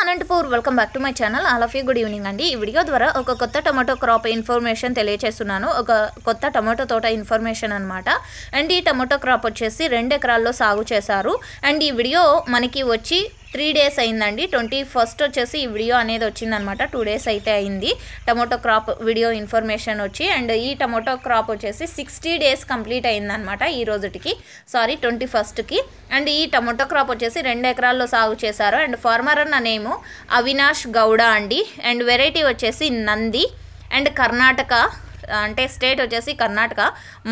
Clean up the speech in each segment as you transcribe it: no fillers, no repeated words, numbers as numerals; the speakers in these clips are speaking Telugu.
Anantapur welcome back to my channel. All of you good evening అండి. ఈ వీడియో ద్వారా ఒక కొత్త టమాటో క్రాప్ ఇన్ఫర్మేషన్ తెలియజేస్తున్నాను. ఒక కొత్త టమాటో తోట ఇన్ఫర్మేషన్ అనమాట. అండ్ ఈ టమాటో క్రాప్ వచ్చేసి 2 ఎకరాల్లో సాగు చేశారు. అండ్ ఈ వీడియో మనకి వచ్చి 3 days అయిందండి. 21st వచ్చేసి ఈ వీడియో అనేది వచ్చిందనమాట. 2 days అయితే అయింది టమాటో క్రాప్ వీడియో ఇన్ఫర్మేషన్ వచ్చి. అండ్ ఈ టమాటో క్రాప్ వచ్చేసి 60 days కంప్లీట్ అయిందనమాట ఈ రోజుకి, సారీ 21st. అండ్ ఈ టమాటో క్రాప్ వచ్చేసి 2 ఎకరాల్లో సాగు చేశారు. అండ్ ఫార్మర్ అన్న నేము అవినాష్ గౌడ అండి. అండ్ వెరైటీ వచ్చేసి నంది. అండ్ కర్ణాటక అంటే స్టేట్ వచ్చేసి కర్ణాటక,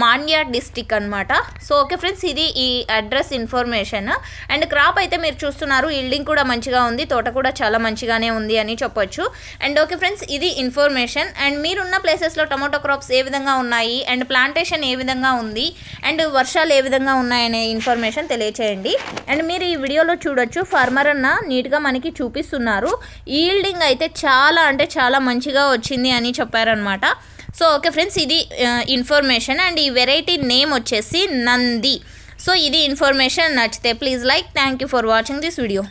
మాండ్య డిస్టిక్ అనమాట. సో ఓకే ఫ్రెండ్స్, ఇది ఈ అడ్రస్ ఇన్ఫర్మేషన్. అండ్ క్రాప్ అయితే మీరు చూస్తున్నారు, ఈల్డింగ్ కూడా మంచిగా ఉంది, తోట కూడా చాలా మంచిగానే ఉంది అని చెప్పొచ్చు. అండ్ ఓకే ఫ్రెండ్స్, ఇది ఇన్ఫర్మేషన్. అండ్ మీరున్న ప్లేసెస్లో టమాటో క్రాప్స్ ఏ విధంగా ఉన్నాయి, అండ్ ప్లాంటేషన్ ఏ విధంగా ఉంది, అండ్ వర్షాలు ఏ విధంగా ఉన్నాయనే ఇన్ఫర్మేషన్ తెలియచేయండి. అండ్ మీరు ఈ వీడియోలో చూడొచ్చు, ఫార్మర్ అన్న నీట్గా మనకి చూపిస్తున్నారు. ఈల్డింగ్ అయితే చాలా అంటే చాలా మంచిగా వచ్చింది అని చెప్పారనమాట. సో ఓకే ఫ్రెండ్స్, ఇది ఇన్ఫర్మేషన్. అండ్ ఈ వెరైటీ నేమ్ వచ్చేసి నంది. సో ఇది ఇన్ఫర్మేషన్. నచ్చితే please like. Thank you for watching this video.